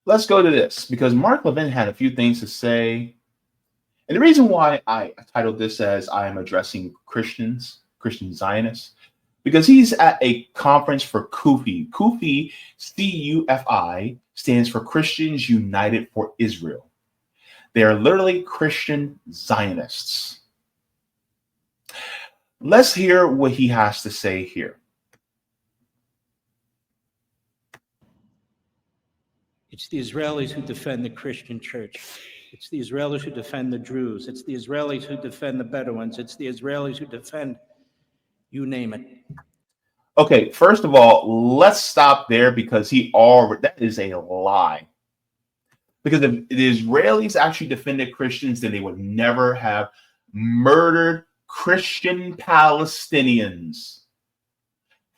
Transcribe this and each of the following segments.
let's go to this because Mark Levin had a few things to say. And the reason why I titled this as I am addressing Christians, Christian Zionists, because he's at a conference for CUFI. CUFI, CUFI, stands for Christians United for Israel. They are literally Christian Zionists. Let's hear what he has to say here. It's the Israelis who defend the Christian church. It's the Israelis who defend the Druze. It's the Israelis who defend the Bedouins. It's the Israelis who defend, you name it. Okay, first of all, let's stop there because that is a lie. Because if the Israelis actually defended Christians, then they would never have murdered Christian Palestinians.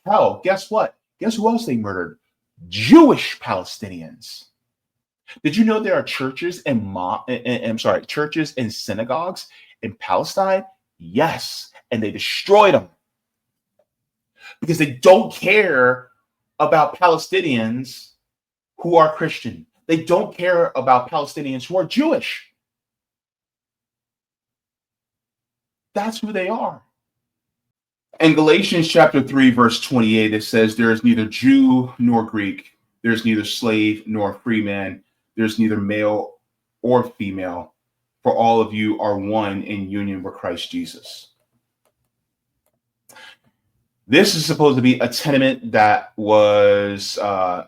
Hell, guess what? Guess who else they murdered? Jewish Palestinians. Did you know there are churches churches and synagogues in Palestine? Yes, and they destroyed them because they don't care about Palestinians who are Christian. They don't care about Palestinians who are Jewish. That's who they are. In Galatians chapter 3, verse 28, it says, there is neither Jew nor Greek. There's neither slave nor free man. There's neither male or female. For all of you are one in union with Christ Jesus. This is supposed to be a tenet that was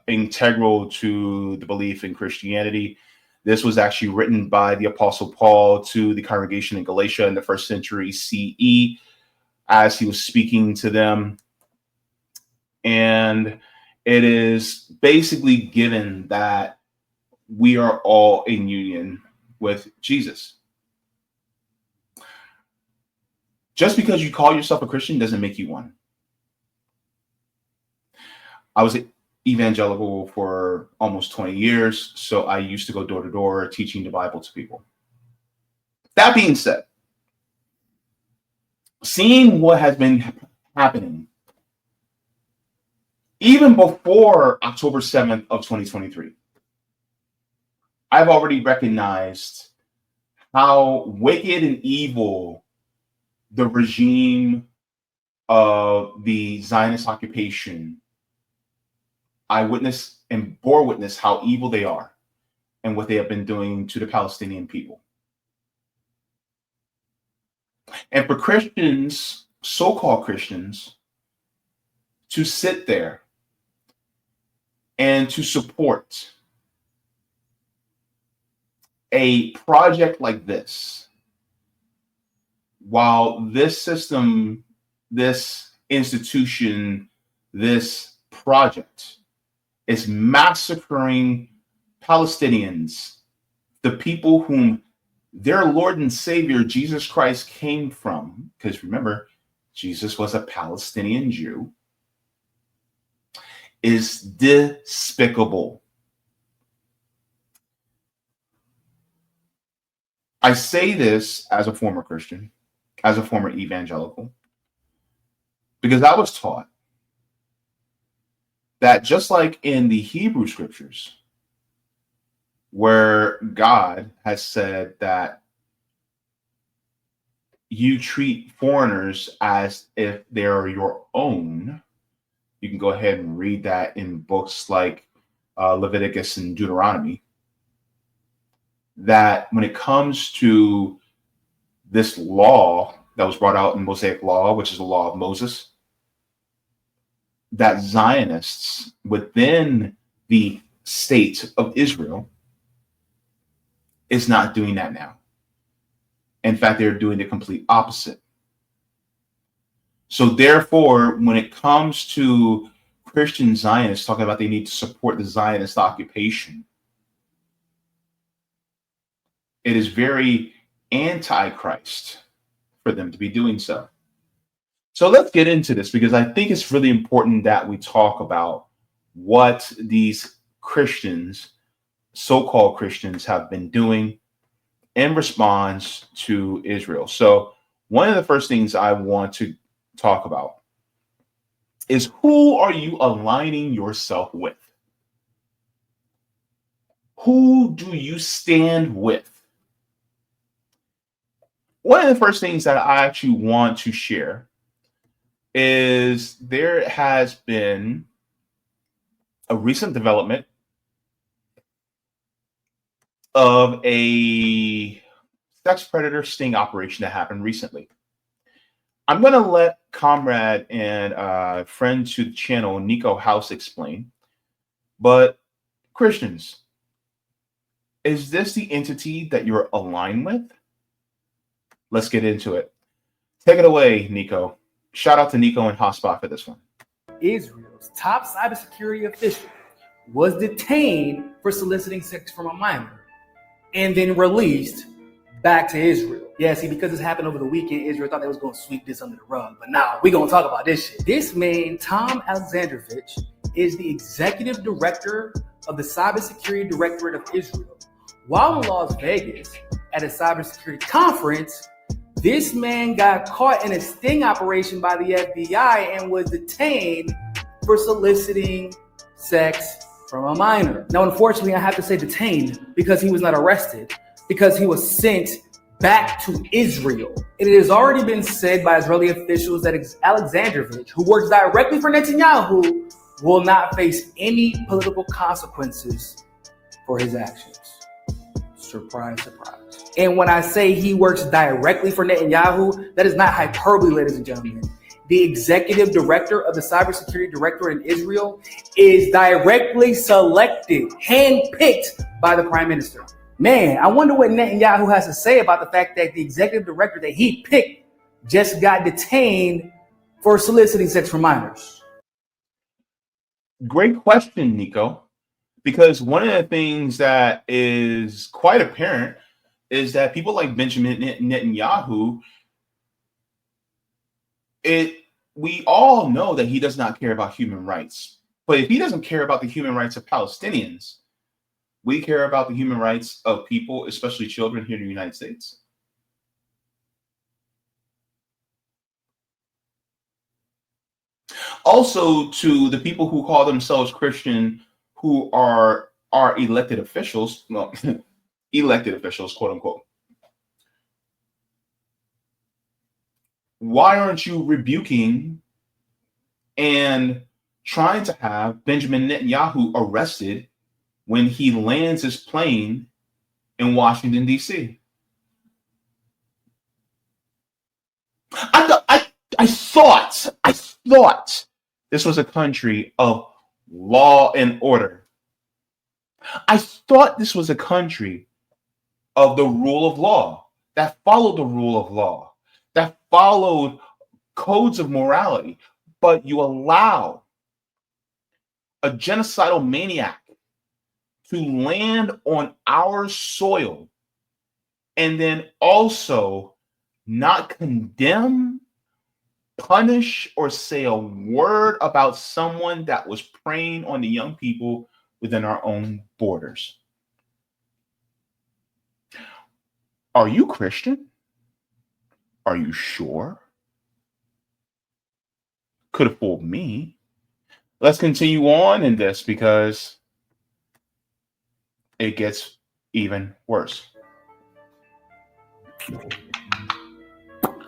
integral to the belief in Christianity. This was actually written by the Apostle Paul to the congregation in Galatia in the 1st century CE as he was speaking to them. And it is basically given that we are all in union with Jesus. Just because you call yourself a Christian doesn't make you one. I was evangelical for almost 20 years, so I used to go door to door teaching the Bible to people. That being said, seeing what has been happening even before October 7th of 2023, I've already recognized how wicked and evil the regime of the Zionist occupation, I witnessed and bore witness how evil they are and what they have been doing to the Palestinian people. And for Christians, so-called Christians, to sit there and to support a project like this, while this system, this institution, this project is massacring Palestinians, the people whom their Lord and Savior, Jesus Christ, came from. Because remember, Jesus was a Palestinian Jew, is despicable. I say this as a former Christian, as a former evangelical, because I was taught that just like in the Hebrew scriptures, where God has said that you treat foreigners as if they're your own, you can go ahead and read that in books like Leviticus and Deuteronomy, that when it comes to this law that was brought out in Mosaic law, which is the law of Moses, that Zionists within the state of Israel is not doing that now. In fact, they're doing the complete opposite. So therefore, when it comes to Christian Zionists talking about they need to support the Zionist occupation, it is very anti-Christ for them to be doing so. So let's get into this, because I think it's really important that we talk about what these Christians, so-called Christians, have been doing in response to Israel. So one of the first things I want to talk about is, who are you aligning yourself with? Who do you stand with? One of the first things that I actually want to share is there has been a recent development of a sex predator sting operation that happened recently. I'm going to let comrade and friend to the channel, Nico House, explain. But Christians, is this the entity that you're aligned with? Let's get into it. Take it away, Nico. Shout out to Nico and Hotspot for this one. Israel's top cybersecurity official was detained for soliciting sex from a minor and then released back to Israel. Yeah, see, because this happened over the weekend, Israel thought they was going to sweep this under the rug. But now we're going to talk about this shit. This man, Tom Alexandrovich, is the executive director of the Cybersecurity Directorate of Israel. While in Las Vegas at a cybersecurity conference, this man got caught in a sting operation by the FBI and was detained for soliciting sex from a minor. Now, unfortunately, I have to say detained because he was not arrested, because he was sent back to Israel. It has already been said by Israeli officials that Alexandrovich, who works directly for Netanyahu, will not face any political consequences for his actions. Surprise, surprise. And when I say he works directly for Netanyahu, that is not hyperbole, ladies and gentlemen. The executive director of the Cybersecurity Directorate in Israel is directly selected, handpicked by the prime minister. Man, I wonder what Netanyahu has to say about the fact that the executive director that he picked just got detained for soliciting sex from minors. Great question, Nico. Because one of the things that is quite apparent is that people like Benjamin Netanyahu, we all know that he does not care about human rights. But if he doesn't care about the human rights of Palestinians, we care about the human rights of people, especially children here in the United States. Also, to the people who call themselves Christian, who are elected officials, well, elected officials, quote unquote. Why aren't you rebuking and trying to have Benjamin Netanyahu arrested when he lands his plane in Washington, D.C.? I thought this was a country of law and order. I thought this was a country of the rule of law, that followed the rule of law, that followed codes of morality. But you allow a genocidal maniac to land on our soil and then also not condemn, punish, or say a word about someone that was preying on the young people within our own borders. Are you Christian? Are you sure? Could have fooled me. Let's continue on in this because it gets even worse.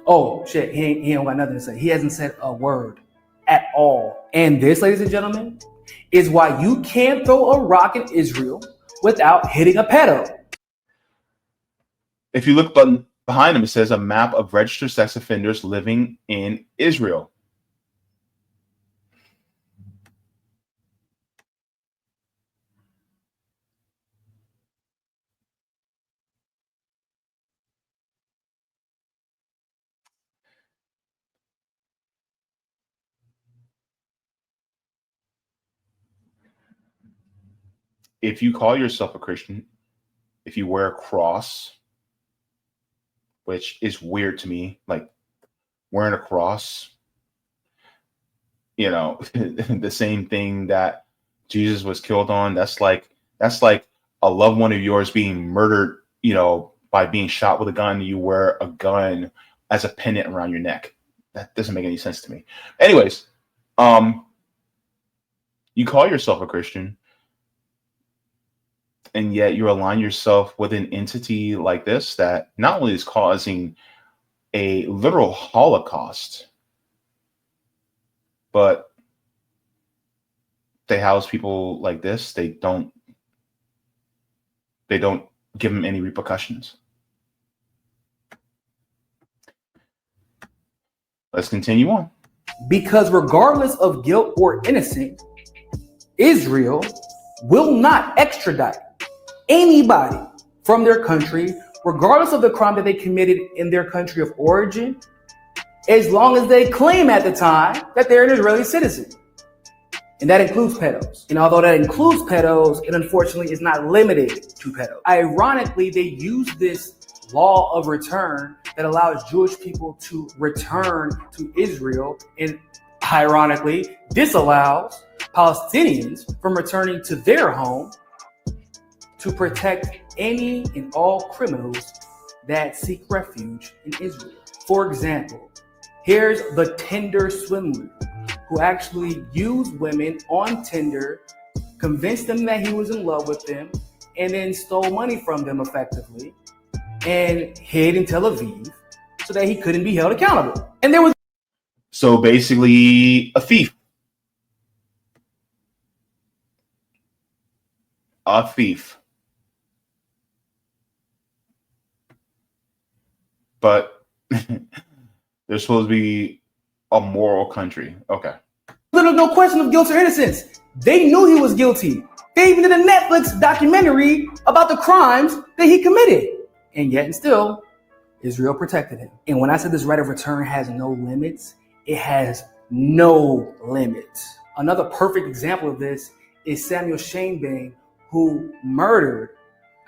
Oh, shit, he ain't got nothing to say. He hasn't said a word at all. And this, ladies and gentlemen, is why you can't throw a rock in Israel without hitting a pedo. If you look behind him, it says a map of registered sex offenders living in Israel. If you call yourself a Christian, if you wear a cross, which is weird to me, like wearing a cross, the same thing that Jesus was killed on, that's like a loved one of yours being murdered, by being shot with a gun, and you wear a gun as a pendant around your neck. That doesn't make any sense to me. Anyways, you call yourself a Christian. And yet you align yourself with an entity like this that not only is causing a literal Holocaust, but they house people like this. They don't give them any repercussions. Let's continue on. Because regardless of guilt or innocence, Israel will not extradite anybody from their country, regardless of the crime that they committed in their country of origin, as long as they claim at the time that they're an Israeli citizen. And that includes pedos. And although that includes pedos, it unfortunately is not limited to pedos. Ironically, they use this law of return that allows Jewish people to return to Israel, and ironically disallows Palestinians from returning to their home to protect any and all criminals that seek refuge in Israel. For example, here's the Tinder swindler who actually used women on Tinder, convinced them that he was in love with them, and then stole money from them effectively and hid in Tel Aviv so that he couldn't be held accountable. And there was So basically a thief. A thief. But they're supposed to be a moral country. Okay. There's no question of guilt or innocence. They knew he was guilty. They even did a Netflix documentary about the crimes that he committed. And yet and still, Israel protected him. And when I said this right of return has no limits, it has no limits. Another perfect example of this is Samuel Shainbane, who murdered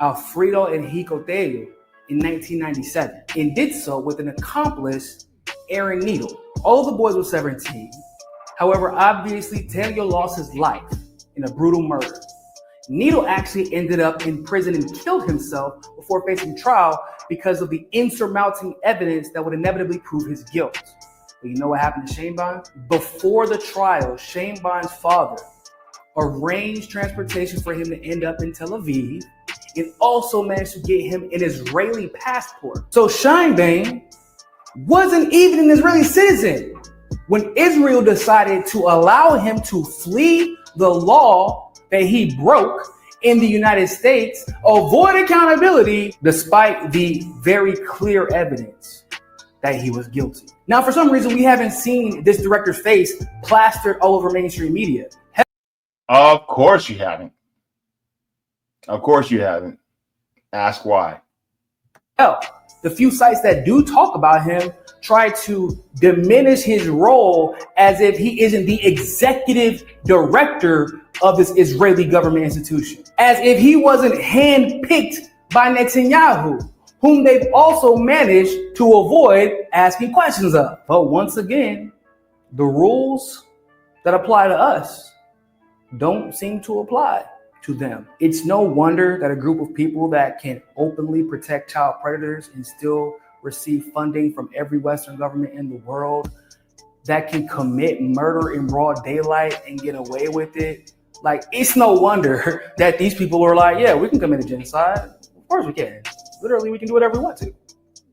Alfredo Enrique Tello in 1997 and did so with an accomplice, Aaron Needle. All of the boys were 17. However, obviously, Tello lost his life in a brutal murder. Needle actually ended up in prison and killed himself before facing trial because of the insurmounting evidence that would inevitably prove his guilt. But you know what happened to Shainbane? Before the trial, Shainbane's father arranged transportation for him to end up in Tel Aviv and also managed to get him an Israeli passport. So Shainbane wasn't even an Israeli citizen when Israel decided to allow him to flee the law that he broke in the United States, avoid accountability, despite the very clear evidence that he was guilty. Now, for some reason, we haven't seen this director's face plastered all over mainstream media. Of course you haven't. Of course you haven't. Ask why. Hell, the few sites that do talk about him try to diminish his role as if he isn't the executive director of this Israeli government institution. As if he wasn't handpicked by Netanyahu, whom they've also managed to avoid asking questions of. But once again, the rules that apply to us don't seem to apply to them. It's no wonder that a group of people that can openly protect child predators and still receive funding from every Western government in the world, that can commit murder in broad daylight and get away with it. Like, it's no wonder that these people are like, yeah, we can commit a genocide. Of course we can. Literally, we can do whatever we want to.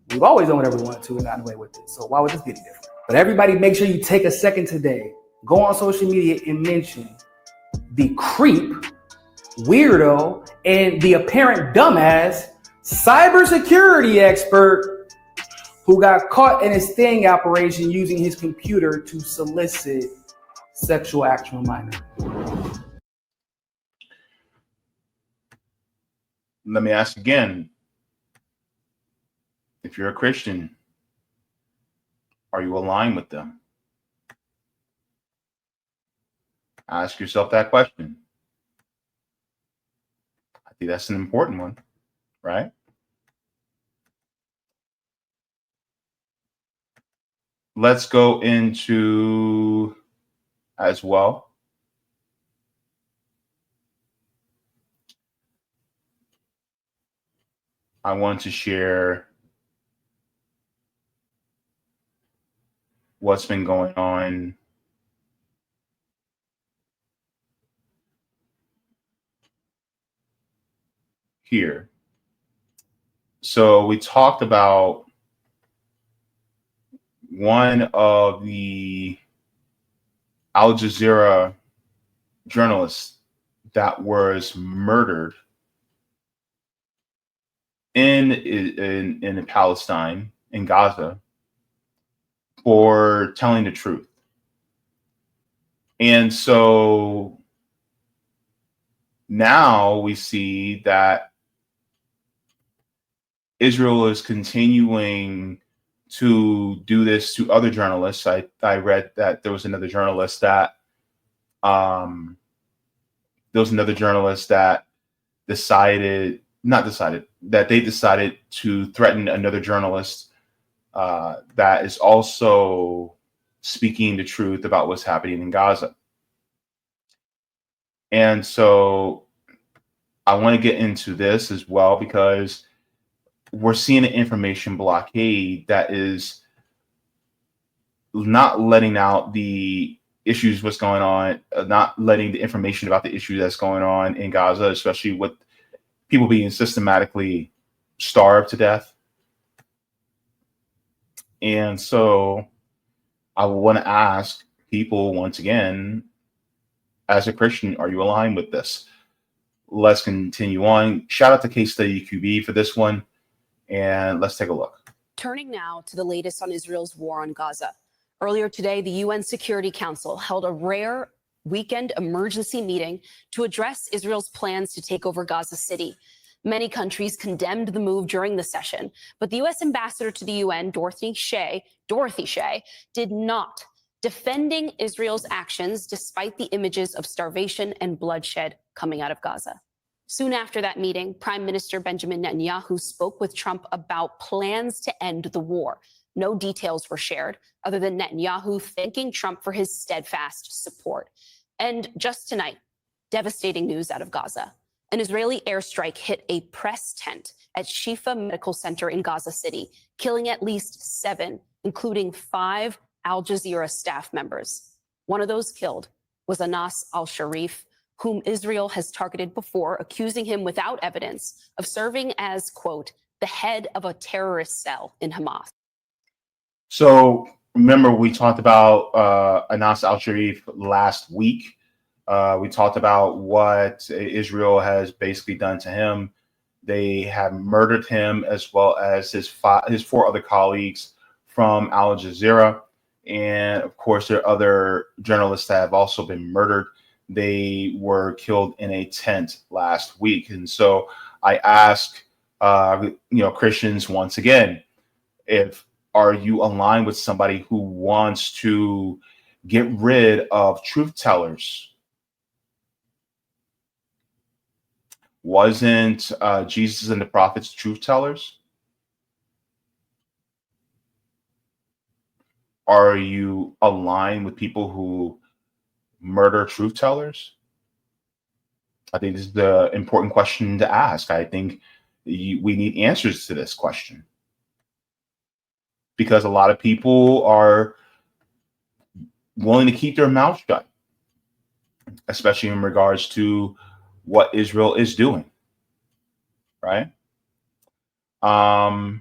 We've always done whatever we want to and gotten away with it. So why would this be any different? But everybody, make sure you take a second today, go on social media and mention the creep, weirdo, and the apparent dumbass cybersecurity expert who got caught in a sting operation using his computer to solicit sexual action on minors. Let me ask again. If you're a Christian, are you aligned with them? Ask yourself that question. I think that's an important one, right? Let's go into as well. I want to share what's been going on here. So we talked about one of the Al Jazeera journalists that was murdered in Palestine, in Gaza, for telling the truth. And so now we see that Israel is continuing to do this to other journalists. I read that there was another journalist that decided to threaten another journalist that is also speaking the truth about what's happening in Gaza. And so I want to get into this as well, because we're seeing an information blockade that is not letting out the issues, what's going on, not letting the information about the issue that's going on in Gaza, especially with people being systematically starved to death. And so I want to ask people once again, as a Christian, are you aligned with this? Let's continue on. Shout out to Case Study QB for this one. And let's take a look. Turning now to the latest on Israel's war on Gaza. Earlier today, the UN Security Council held a rare weekend emergency meeting to address Israel's plans to take over Gaza City. Many countries condemned the move during the session, but the U.S. ambassador to the UN, Dorothy Shea, did not, defending Israel's actions despite the images of starvation and bloodshed coming out of Gaza. Soon after that meeting, Prime Minister Benjamin Netanyahu spoke with Trump about plans to end the war. No details were shared, other than Netanyahu thanking Trump for his steadfast support. And just tonight, devastating news out of Gaza. An Israeli airstrike hit a press tent at Shifa Medical Center in Gaza City, killing at least 7, including 5 Al Jazeera staff members. One of those killed was Anas al-Sharif, whom Israel has targeted before, accusing him without evidence of serving as, quote, the head of a terrorist cell in Hamas. So remember, we talked about Anas al-Sharif last week. We talked about what Israel has basically done to him. They have murdered him, as well as his 4 other colleagues from Al Jazeera. And of course, there are other journalists that have also been murdered. They were killed in a tent last week. And so I ask, Christians once again, are you aligned with somebody who wants to get rid of truth tellers? Wasn't Jesus and the prophets truth tellers? Are you aligned with people who murder truth tellers? I think this is the important question to ask. I think we need answers to this question, because a lot of people are willing to keep their mouth shut, especially in regards to what Israel is doing, right? I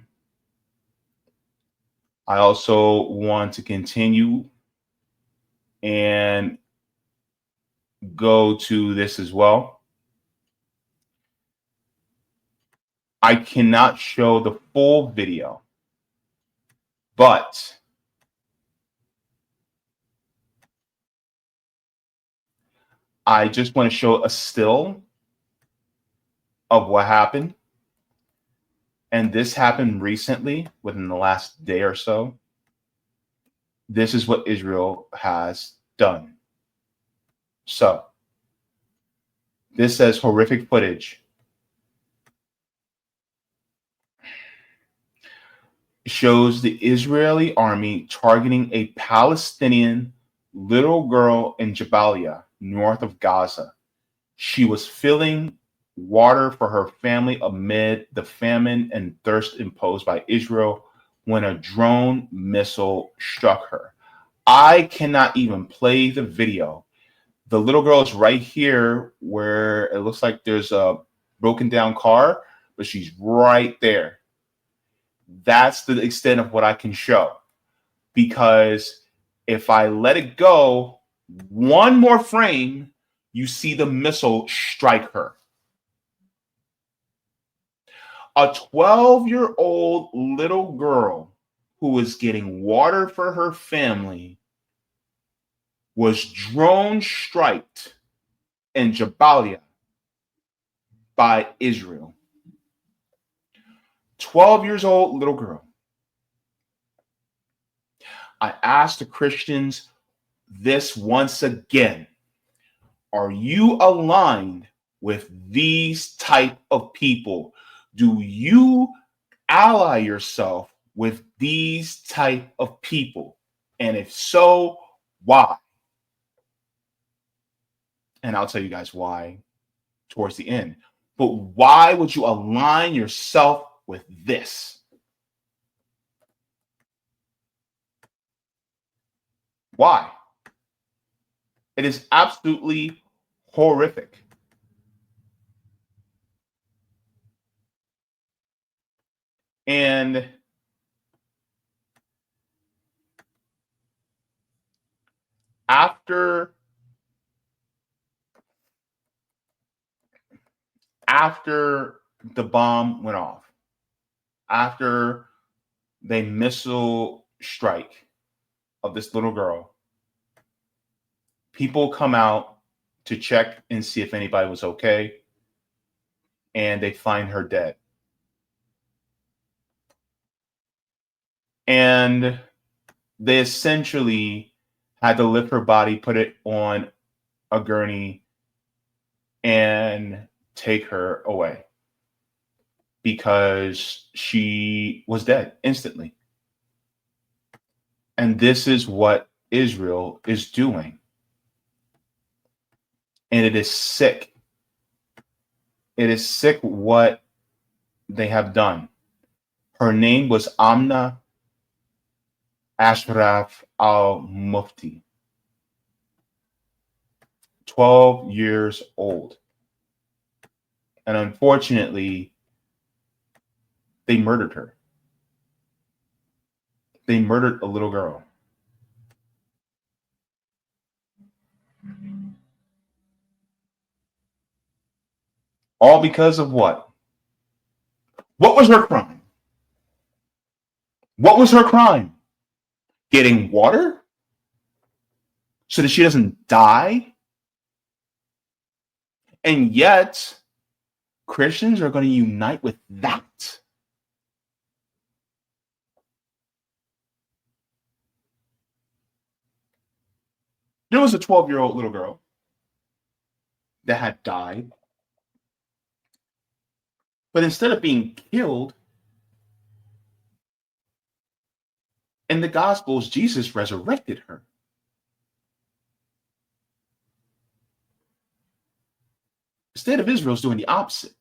also want to continue and go to this as well. I cannot show the full video, but I just want to show a still of what happened. And this happened recently, within the last day or so. This is what Israel has done. So this says horrific footage. Shows the Israeli army targeting a Palestinian little girl in Jabalia, north of Gaza. She was filling water for her family amid the famine and thirst imposed by Israel when a drone missile struck her. I cannot even play the video. The little girl is right here, where it looks like there's a broken down car. but she's right there. That's the extent of what I can show. Because if I let it go one more frame, you see the missile strike her. A 12-year-old little girl who was getting water for her family was drone striked in Jabalia by Israel. 12 years old little girl. I asked the Christians this once again. Are you aligned with these type of people? Do you ally yourself with these type of people? And if so, why? And I'll tell you guys why towards the end. But why would you align yourself with this? Why? It is absolutely horrific. And after the bomb went off, after they missile strike of this little girl, people come out to check and see if anybody was okay, and they find her dead. And they essentially had to lift her body, put it on a gurney, and take her away because she was dead instantly. And this is what Israel is doing. And it is sick. It is sick what they have done. Her name was Amna Ashraf al-Mufti. 12 years old. And unfortunately, they murdered her. They murdered a little girl. All because of what? What was her crime? What was her crime? Getting water so that she doesn't die? And yet, Christians are going to unite with that. There was a 12-year-old little girl that had died. But instead of being killed, in the Gospels, Jesus resurrected her. The state of Israel is doing the opposite.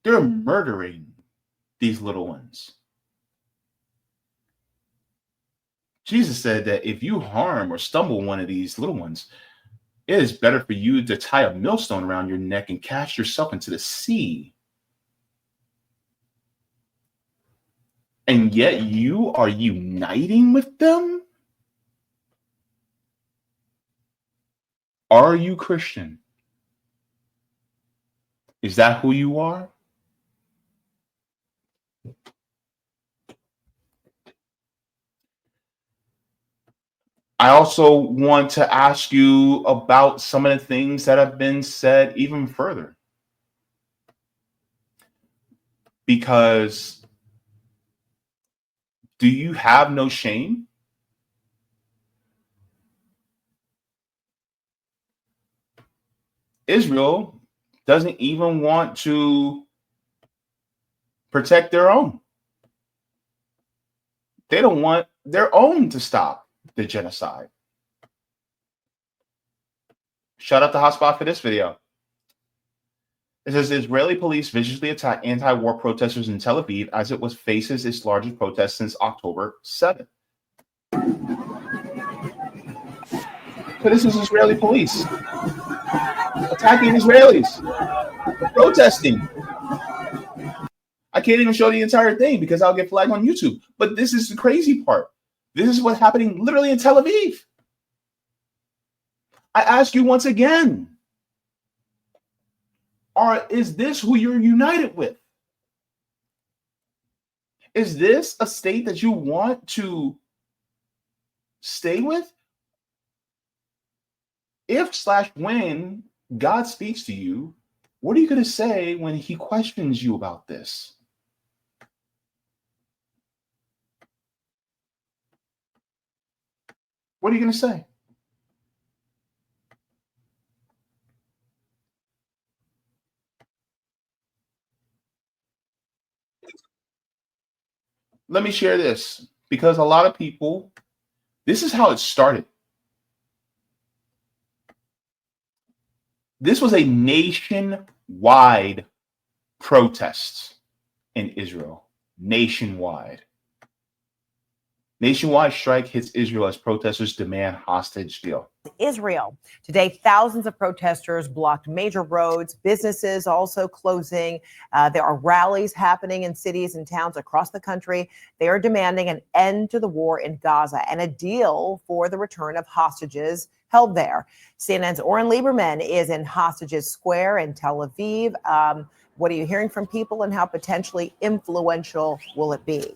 They're murdering these little ones. Jesus said that if you harm or stumble one of these little ones, it is better for you to tie a millstone around your neck and cast yourself into the sea. And yet you are uniting with them? Are you Christian? Is that who you are? I also want to ask you about some of the things that have been said even further. Because do you have no shame? Israel doesn't even want to protect their own. They don't want their own to stop the genocide. Shout out to Hotspot for this video. It says Israeli police viciously attack anti-war protesters in Tel Aviv as it faces its largest protest since October 7th. So this is Israeli police attacking Israelis. protesting. I can't even show the entire thing because I'll get flagged on YouTube. But this is the crazy part. This is what's happening literally in Tel Aviv. I ask you once again, is this who you're united with? Is this a state that you want to stay with? If/when God speaks to you, what are you going to say when he questions you about this? What are you going to say? Let me share this because a lot of people, this is how it started. This was a nationwide protest in Israel. Nationwide. Nationwide strike hits Israel as protesters demand hostage deal. Israel. Today, thousands of protesters blocked major roads, businesses also closing. There are rallies happening in cities and towns across the country. They are demanding an end to the war in Gaza and a deal for the return of hostages held there. CNN's Oren Lieberman is in Hostages Square in Tel Aviv. What are you hearing from people and how potentially influential will it be?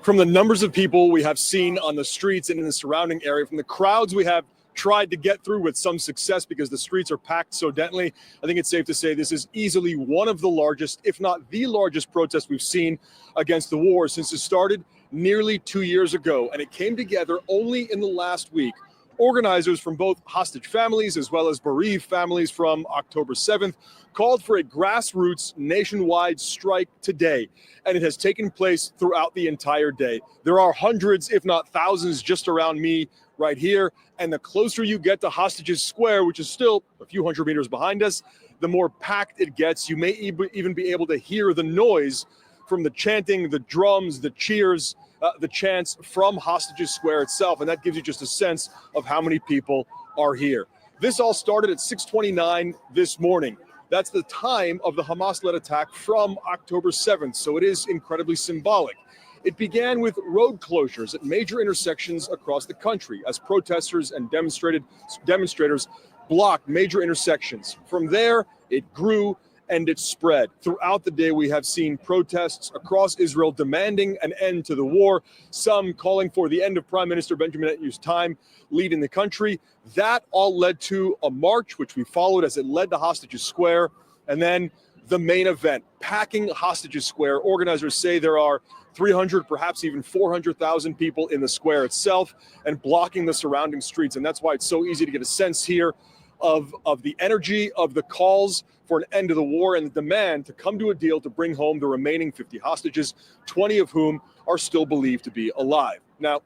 From the numbers of people we have seen on the streets and in the surrounding area, from the crowds we have tried to get through with some success because the streets are packed so densely, I think it's safe to say this is easily one of the largest, if not the largest protest we've seen against the war since it started nearly 2 years ago. And it came together only in the last week. Organizers from both hostage families as well as bereaved families from October 7th called for a grassroots nationwide strike today, and it has taken place throughout the entire day. There are hundreds, if not thousands, just around me right here, and the closer you get to Hostages Square, which is still a few hundred meters behind us, the more packed it gets. You may even be able to hear the noise from the chanting, the drums, the cheers, the chants from Hostages Square itself, and that gives you just a sense of how many people are here. This all started at 6:29 this morning. That's the time of the Hamas-led attack from October 7th, so it is incredibly symbolic. It began with road closures at major intersections across the country as protesters and demonstrators blocked major intersections. From there, it grew and it spread. Throughout the day, we have seen protests across Israel demanding an end to the war, some calling for the end of Prime Minister Benjamin Netanyahu's time leading the country. That all led to a march, which we followed as it led to Hostages Square, and then the main event, packing Hostages Square. Organizers say there are 300, perhaps even 400,000 people in the square itself and blocking the surrounding streets. And that's why it's so easy to get a sense here of the energy of the calls for an end to the war and the demand to come to a deal to bring home the remaining 50 hostages, 20 of whom are still believed to be alive. Now,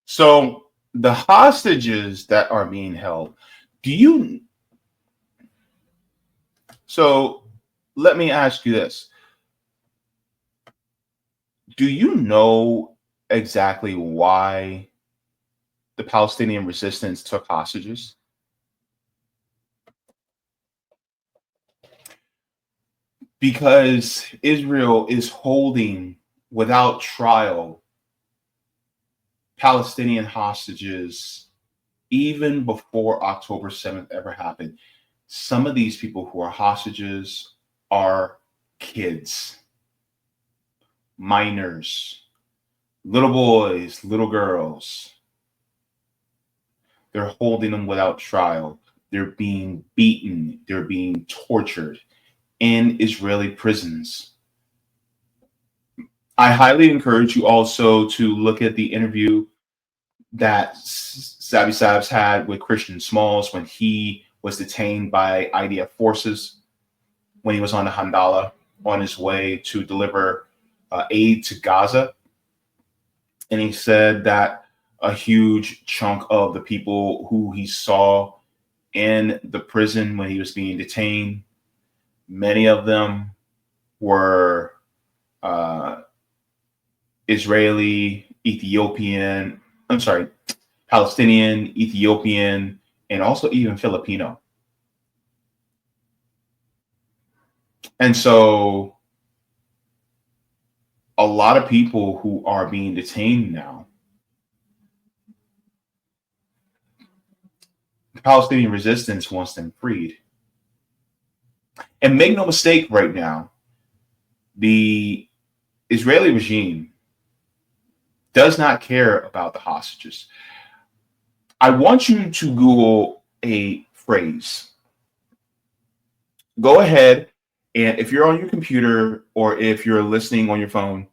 so the hostages that are being held, so let me ask you this. Do you know exactly why the Palestinian resistance took hostages? Because Israel is holding without trial Palestinian hostages even before October 7th ever happened. Some of these people who are hostages are kids, minors, little boys, little girls. They're holding them without trial. They're being beaten. They're being tortured in Israeli prisons. I highly encourage you also to look at the interview that Sabby Sabs had with Christian Smalls when he was detained by IDF forces when he was on the Handala on his way to deliver aid to Gaza. And he said that a huge chunk of the people who he saw in the prison when he was being detained, many of them were Palestinian, Ethiopian, and also even Filipino. And so a lot of people who are being detained now, the Palestinian resistance wants them freed. And make no mistake, right now, the Israeli regime does not care about the hostages. I want you to Google a phrase. Go ahead, and if you're on your computer or if you're listening on your phone,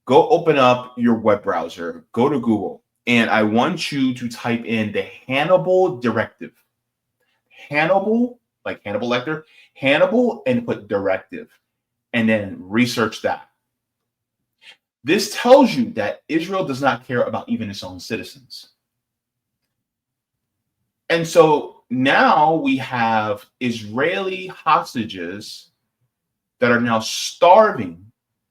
go open up your web browser, go to Google, and I want you to type in the Hannibal Directive. Hannibal, like Hannibal Lecter, Hannibal, and put directive, and then research that. This tells you that Israel does not care about even its own citizens. And so now we have Israeli hostages that are now starving,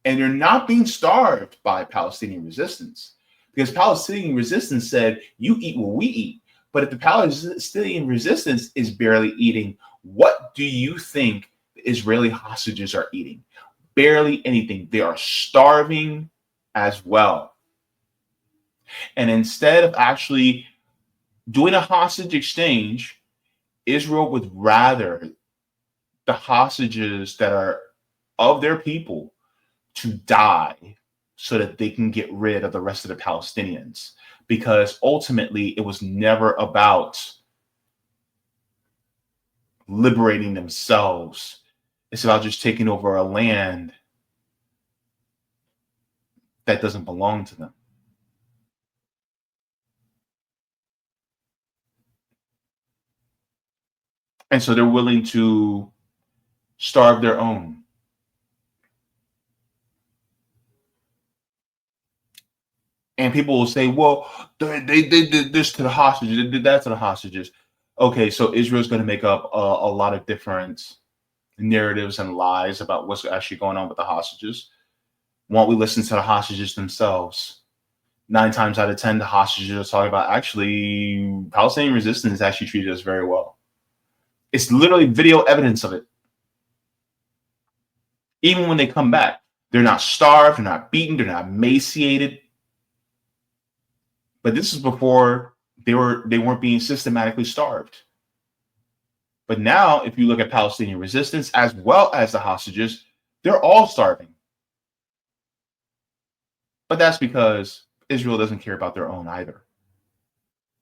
and they're not being starved by Palestinian resistance, because Palestinian resistance said, you eat what we eat. But if the Palestinian resistance is barely eating, what do you think the Israeli hostages are eating? Barely anything. They are starving as well. And instead of actually doing a hostage exchange, Israel would rather the hostages that are of their people to die so that they can get rid of the rest of the Palestinians. Because ultimately, it was never about liberating themselves. It's about just taking over a land that doesn't belong to them. And so they're willing to starve their own. And people will say, well, they did this to the hostages, they did that to the hostages. Okay, so Israel's going to make up a lot of different narratives and lies about what's actually going on with the hostages. Won't we listen to the hostages themselves? 9 times out of 10, the hostages are talking about, actually, Palestinian resistance actually treated us very well. It's literally video evidence of it. Even when they come back, they're not starved, they're not beaten, they're not emaciated. But this is before they weren't being systematically starved. But now, if you look at Palestinian resistance as well as the hostages, they're all starving. But that's because Israel doesn't care about their own either.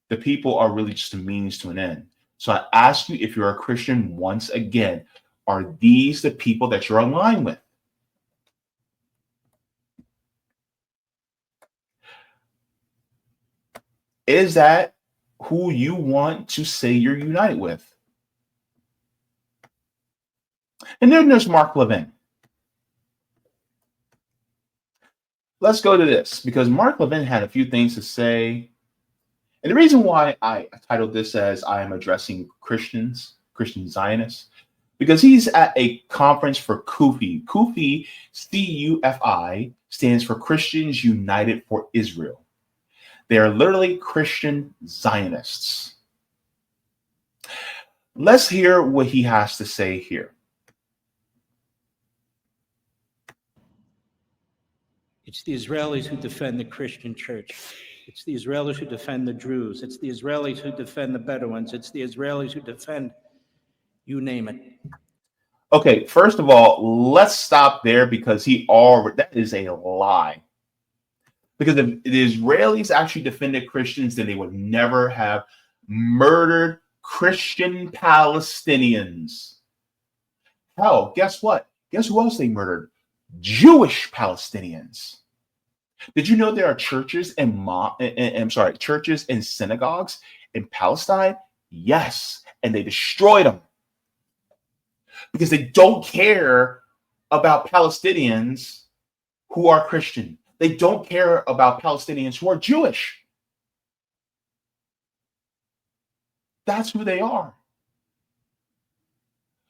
The people are really just a means to an end. So I ask you, if you're a Christian, once again, are these the people that you're aligned with? Is that who you want to say you're united with? And then there's Mark Levin. Let's go to this, because Mark Levin had a few things to say. And the reason why I titled this as I am addressing Christians, Christian Zionists, because he's at a conference for CUFI. CUFI, C-U-F-I, stands for Christians United for Israel. They are literally Christian Zionists. Let's hear what he has to say here. It's the Israelis who defend the Christian church. It's the Israelis who defend the Druze. It's the Israelis who defend the Bedouins. It's the Israelis who defend, you name it. Okay, first of all, let's stop there, because that is a lie. Because if the Israelis actually defended Christians, then they would never have murdered Christian Palestinians. Hell, guess what? Guess who else they murdered? Jewish Palestinians. Did you know there are churches churches and synagogues in Palestine? Yes, and they destroyed them because they don't care about Palestinians who are Christian. They don't care about Palestinians who are Jewish. That's who they are.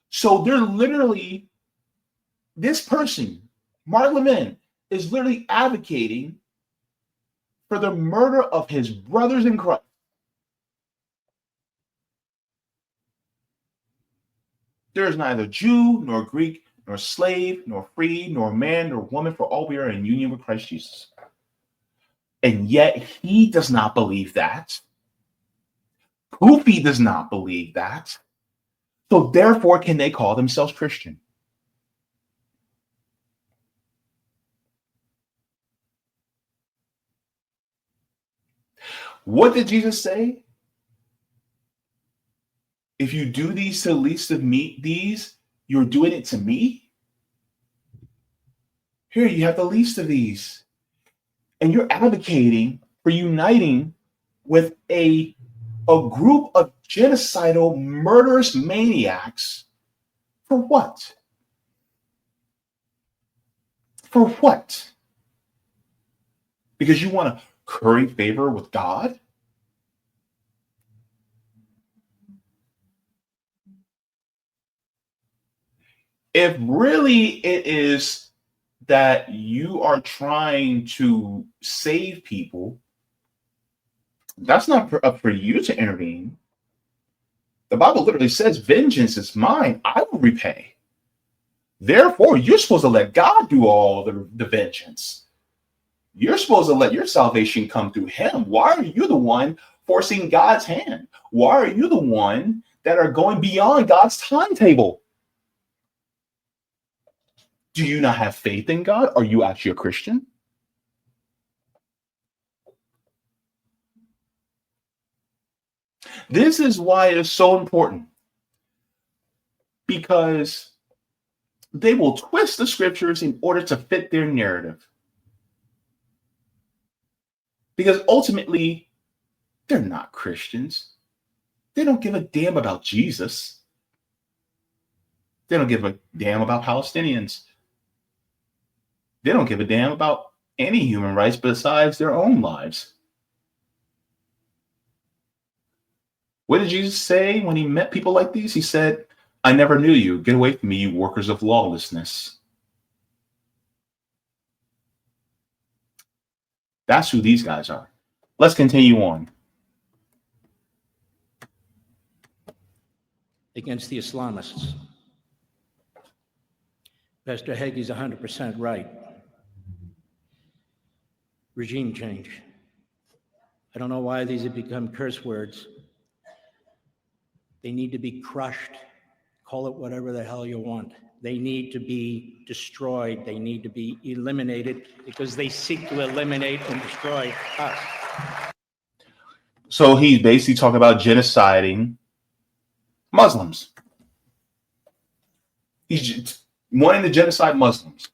So they're literally, this person, Mark Levin, is literally advocating for the murder of his brothers in Christ. There is neither Jew nor Greek nor slave, nor free, nor man, nor woman, for all we are in union with Christ Jesus. And yet he does not believe that. CUFI does not believe that. So therefore, can they call themselves Christian? What did Jesus say? If you do these to the least of me, these, you're doing it to me. Here you have the least of these. And you're advocating for uniting with a group of genocidal, murderous maniacs. For what? For what? Because you want to curry favor with God? If really it is that you are trying to save people, that's not up for you to intervene. The Bible literally says, vengeance is mine, I will repay. Therefore, you're supposed to let God do all the vengeance. You're supposed to let your salvation come through him. Why are you the one forcing God's hand? Why are you the one that are going beyond God's timetable? Do you not have faith in God? Are you actually a Christian? This is why it is so important, because they will twist the scriptures in order to fit their narrative. Because ultimately, they're not Christians. They don't give a damn about Jesus. They don't give a damn about Palestinians. They don't give a damn about any human rights besides their own lives. What did Jesus say when he met people like these? He said, I never knew you. Get away from me, you workers of lawlessness. That's who these guys are. Let's continue on. Against the Islamists. Pastor Hagee's 100% right. Regime change. I don't know why these have become curse words. They need to be crushed. Call it whatever the hell you want. They need to be destroyed. They need to be eliminated because they seek to eliminate and destroy us. So he's basically talking about genociding Muslims. He's wanting to genocide Muslims.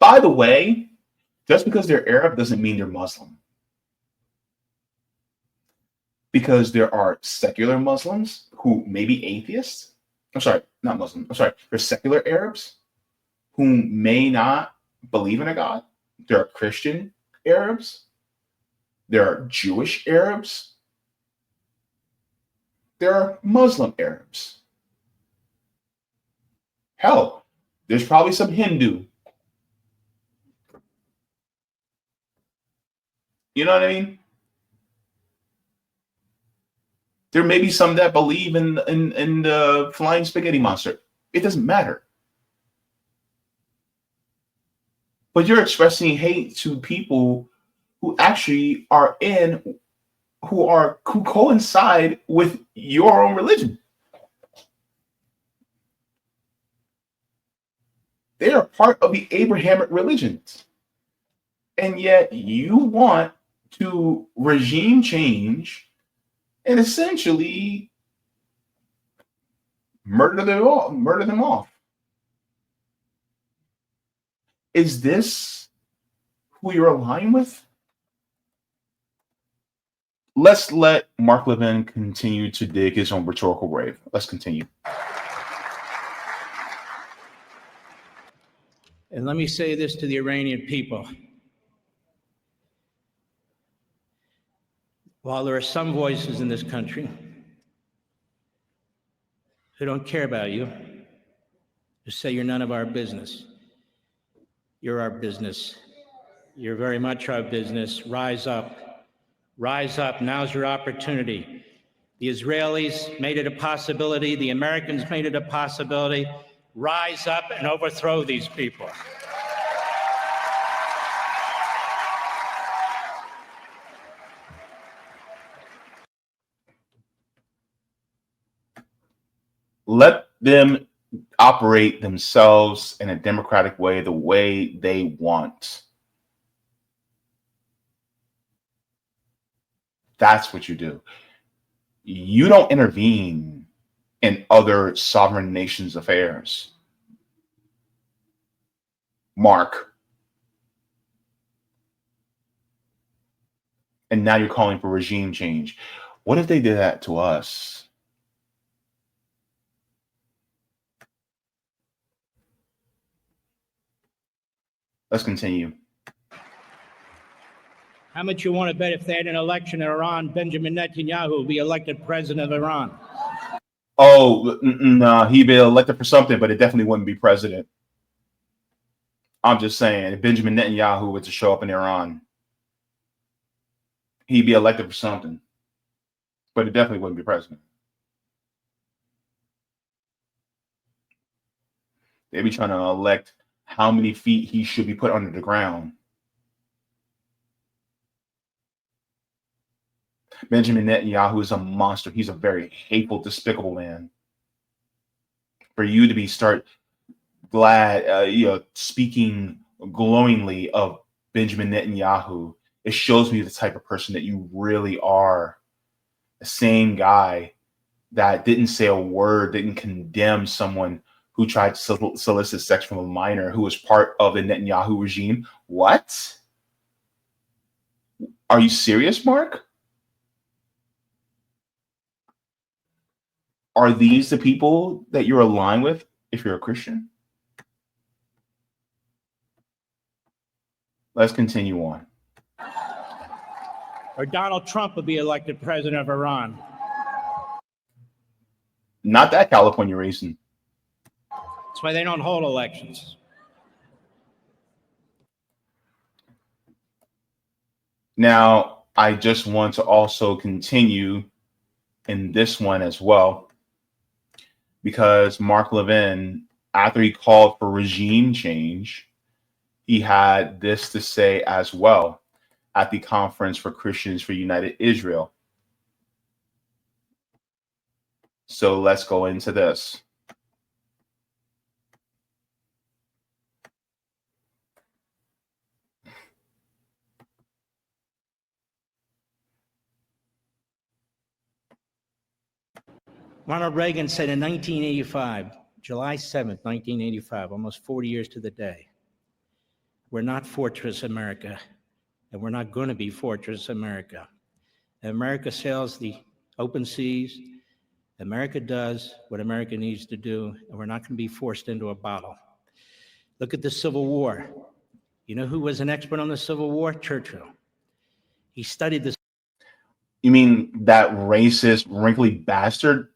By the way, just because they're Arab doesn't mean they're Muslim. Because there are secular Muslims who may be atheists. I'm sorry, not Muslim. I'm sorry. There's secular Arabs who may not believe in a God. There are Christian Arabs. There are Jewish Arabs. There are Muslim Arabs. Hell, there's probably some Hindu. You know what I mean? There may be some that believe in the flying spaghetti monster. It doesn't matter. But you're expressing hate to people who actually are who coincide with your own religion. They are part of the Abrahamic religions. And yet you want to regime change and essentially murder them off. Is this who you're aligned with? Let's let Mark Levin continue to dig his own rhetorical grave. Let's continue. And let me say this to the Iranian people. While there are some voices in this country who don't care about you, who say you're none of our business, you're our business. You're very much our business. Rise up. Rise up. Now's your opportunity. The Israelis made it a possibility. The Americans made it a possibility. rise up and overthrow these people. Let them operate themselves in a democratic way, the way they want. That's what you do. You don't intervene in other sovereign nations' affairs. Mark. And now you're calling for regime change. What if they did that to us? Let's continue. How much you want to bet if they had an election in Iran, Benjamin Netanyahu would be elected president of Iran? Oh, no, he'd be elected for something, but it definitely wouldn't be president. I'm just saying, if Benjamin Netanyahu were to show up in Iran, he'd be elected for something, but it definitely wouldn't be president. They'd be trying to elect how many feet he should be put under the ground. Benjamin Netanyahu is a monster. He's a very hateful, despicable man. For you to be speaking glowingly of Benjamin Netanyahu, it shows me the type of person that you really are. The same guy that didn't say a word, didn't condemn someone who tried to solicit sex from a minor who was part of the Netanyahu regime. What? Are you serious, Mark? Are these the people that you're aligned with if you're a Christian? Let's continue on. Or Donald Trump would be elected president of Iran? Not that California reason. That's why they don't hold elections. Now, I just want to also continue in this one as well, because Mark Levin, after he called for regime change, he had this to say as well at the Conference for Christians for United Israel. So let's go into this. Ronald Reagan said in 1985, July 7th, 1985, almost 40 years to the day, we're not Fortress America, and we're not going to be Fortress America. America sails the open seas. America does what America needs to do, and we're not going to be forced into a bottle. Look at the Civil War. You know who was an expert on the Civil War? Churchill. He studied this. You mean that racist, wrinkly bastard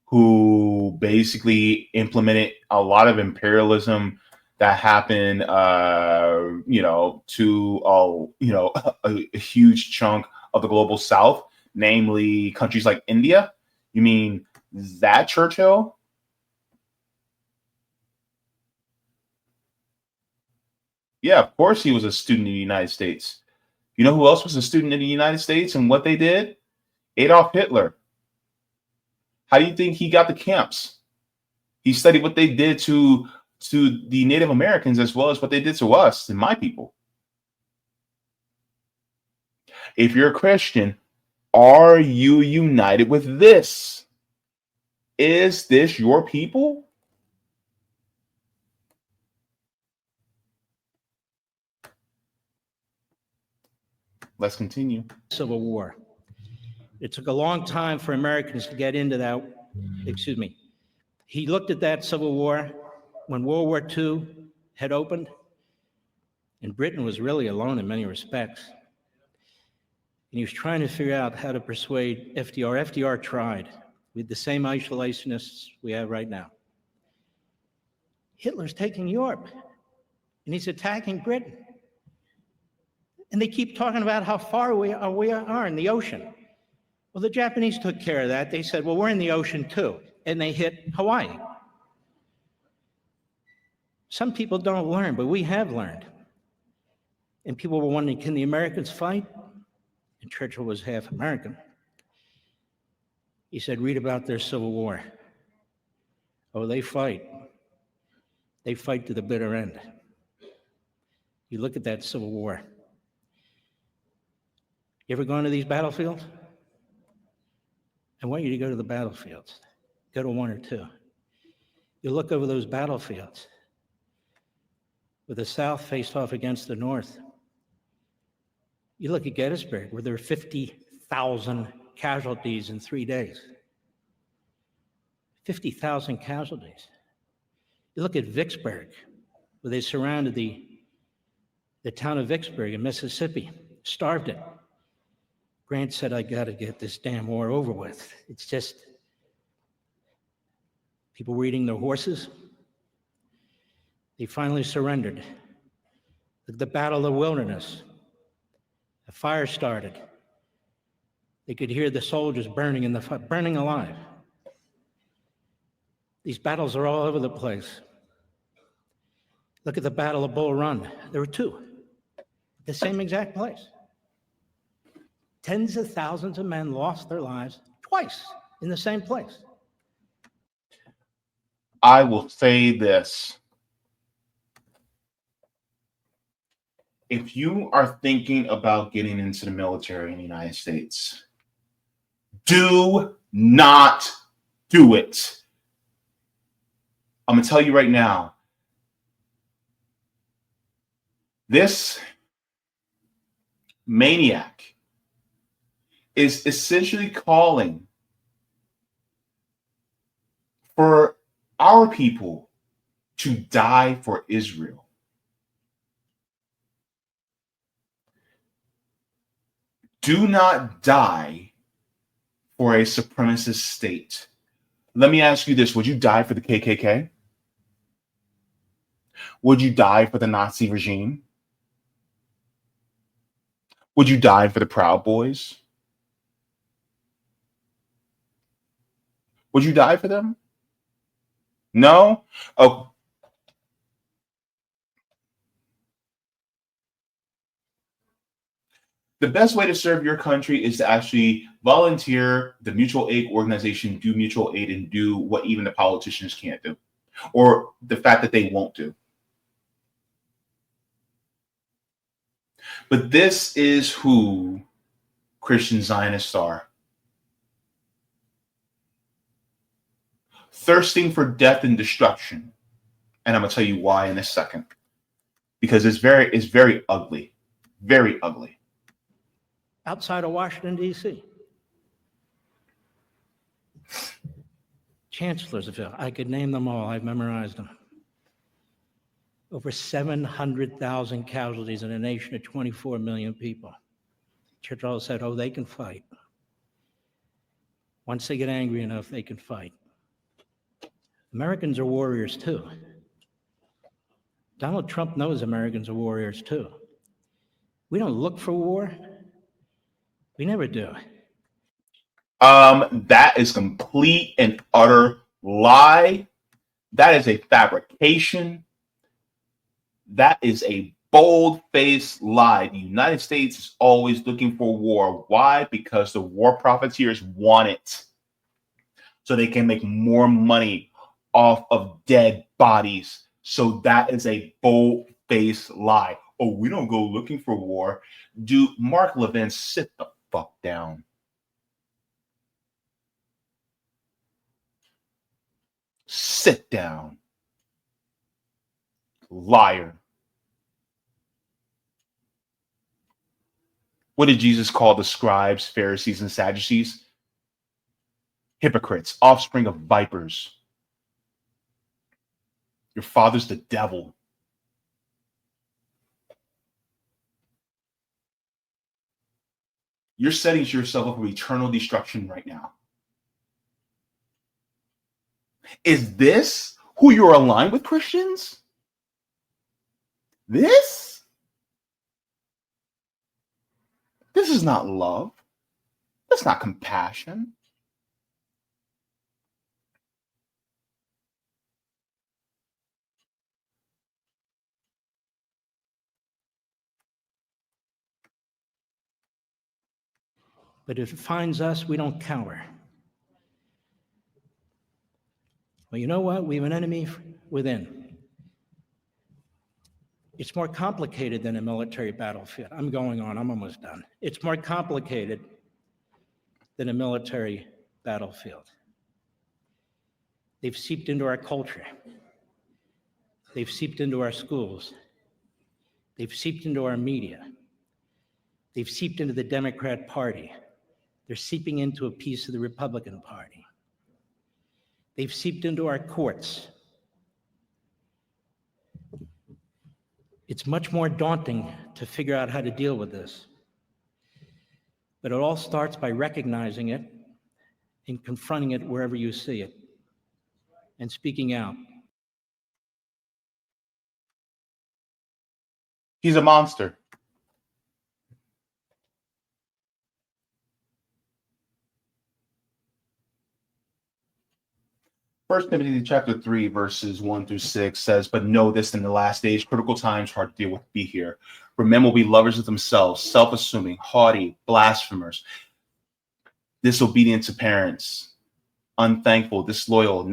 who basically implemented a lot of imperialism that happened, to a huge chunk of the global South, namely countries like India? You mean that Churchill? Yeah, of course he was a student in the United States. You know who else was a student in the United States and what they did? Adolf Hitler. How do you think he got the camps? He studied what they did to the Native Americans as well as what they did to us and my people. If you're a Christian, are you united with this? Is this your people? Let's continue. Civil War. It took a long time for Americans to get into that. He looked at that Civil War when World War II had opened, and Britain was really alone in many respects. And he was trying to figure out how to persuade FDR. FDR tried with the same isolationists we have right now. Hitler's taking Europe, and he's attacking Britain. And they keep talking about how far we are in the ocean. Well, the Japanese took care of that. They said, well, we're in the ocean too. And they hit Hawaii. Some people don't learn, but we have learned. And people were wondering, can the Americans fight? And Churchill was half American. He said, read about their Civil War. Oh, they fight. They fight to the bitter end. You look at that Civil War. You ever gone to these battlefields? I want you to go to the battlefields. Go to one or two. You look over those battlefields where the South faced off against the North. You look at Gettysburg, where there were 50,000 casualties in 3 days. 50,000 casualties. You look at Vicksburg, where they surrounded the town of Vicksburg in Mississippi, starved it. Grant said, I got to get this damn war over with. It's just, people were eating their horses. They finally surrendered. The Battle of the Wilderness, a fire started. They could hear the soldiers burning in the fire, burning alive. These battles are all over the place. Look at the Battle of Bull Run. There were two, the same exact place. Tens of thousands of men lost their lives twice in the same place. I will say this. If you are thinking about getting into the military in the United States, do not do it. I'm going to tell you right now, this maniac is essentially calling for our people to die for Israel. Do not die for a supremacist state. Let me ask you this. Would you die for the KKK? Would you die for the Nazi regime? Would you die for the Proud Boys? Would you die for them? No? Oh. The best way to serve your country is to actually volunteer the mutual aid organization, do mutual aid, and do what even the politicians can't do, or the fact that they won't do. But this is who Christian Zionists are. Thirsting for death and destruction. And I'm going to tell you why in a second. Because it's very ugly. Very ugly. Outside of Washington, D.C. Chancellorsville, I could name them all. I've memorized them. Over 700,000 casualties in a nation of 24 million people. Churchill said, oh, they can fight. Once they get angry enough, they can fight. Americans are warriors too. Donald Trump knows Americans are warriors too. We don't look for war. We never do. That is complete and utter lie. That is a fabrication. That is a bold-faced lie. The United States is always looking for war. Why? Because the war profiteers want it. So they can make more money off of dead bodies. So that is a bold-faced lie. Oh, we don't go looking for war. Dude, Mark Levin, sit the fuck down. Sit down. Liar. What did Jesus call the scribes, Pharisees, and Sadducees? Hypocrites, offspring of vipers. Your father's the devil. You're setting yourself up for eternal destruction right now. Is this who you're aligned with, Christians? This is not love. That's not compassion. But if it finds us, we don't cower. Well, you know what? We have an enemy within. It's more complicated than a military battlefield. I'm going on, I'm almost done. It's more complicated than a military battlefield. They've seeped into our culture. They've seeped into our schools. They've seeped into our media. They've seeped into the Democrat Party. They're seeping into a piece of the Republican Party. They've seeped into our courts. It's much more daunting to figure out how to deal with this. But it all starts by recognizing it and confronting it wherever you see it and speaking out. He's a monster. First Timothy chapter 3, verses 1 through 6 says, "But know this, in the last days, critical times, hard to deal with, be here. For men will be lovers of themselves, self-assuming, haughty, blasphemers, disobedient to parents, unthankful, disloyal,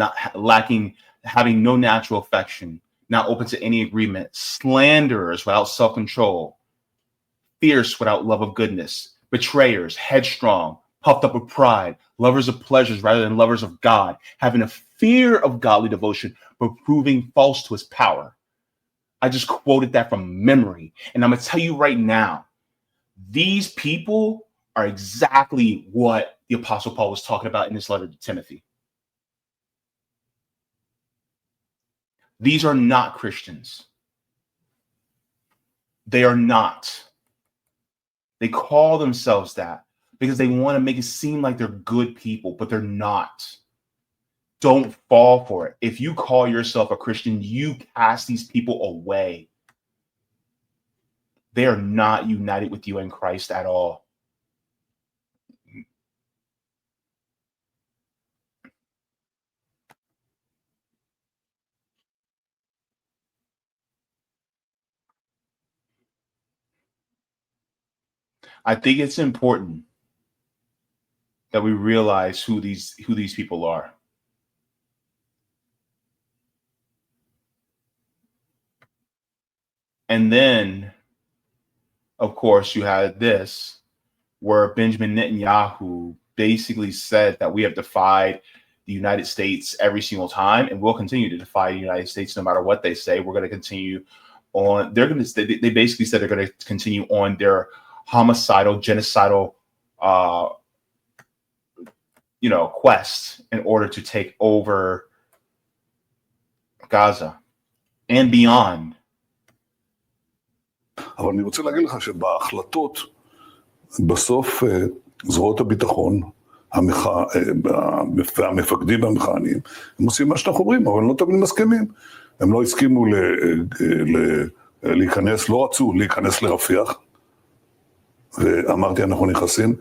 having no natural affection, not open to any agreement, slanderers without self-control, fierce without love of goodness, betrayers, headstrong, puffed up with pride, lovers of pleasures rather than lovers of God, having a fear of godly devotion, but proving false to his power." I just quoted that from memory. And I'm going to tell you right now, these people are exactly what the Apostle Paul was talking about in this letter to Timothy. These are not Christians. They are not. They call themselves that because they want to make it seem like they're good people, but they're not. Don't fall for it. If you call yourself a Christian, you cast these people away. They are not united with you in Christ at all. I think it's important that we realize who these people are. And then, of course, you had this, where Benjamin Netanyahu basically said that we have defied the United States every single time, and we'll continue to defy the United States no matter what they say. We're going to continue on. They basically said they're going to continue on their homicidal, genocidal, quest in order to take over Gaza and beyond. אבל אני רוצה להגיד לך שבהחלטות, בסוף זרועות הביטחון, והמפקדים המכהנים, הם עושים מה שאנחנו אומרים, אבל לא תמיד מסכימים. הם לא הסכימו להיכנס, לא רצו להיכנס לרפיח, ואמרתי, אנחנו נכנסים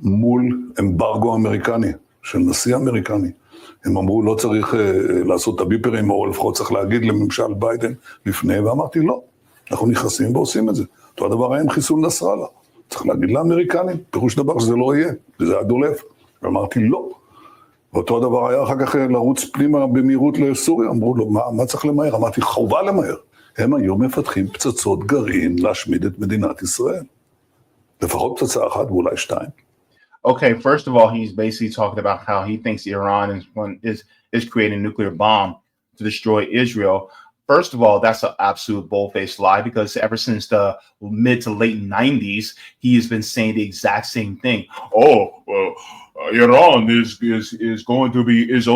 מול אמברגו אמריקני, של נשיא אמריקני. הם אמרו, לא צריך לעשות את הביפרים, או לפחות צריך להגיד לממשל ביידן לפני, ואמרתי, לא. אנחנו נכנסים ועושים את זה. אותו הדבר היה עם חיסול נסראללה. צריך להגיד לאמריקנים, פירוש דבר שזה לא יהיה, וזה היה דולף. ואמרתי לא. ואותו הדבר היה אחר כך לרוץ פנימה במהירות לסוריה, אמרו לו, מה צריך למהר? אמרתי, חובה למהר. הם היום מפתחים פצצות גרעין להשמיד את מדינת ישראל. לפחות פצצה אחת ואולי שתיים. Okay, first of all, he's basically talking about how he thinks Iran is creating a nuclear bomb to destroy Israel. First of all, that's an absolute bold-faced lie, because ever since the mid to late 90s, he has been saying the exact same thing. Oh, well, Iran is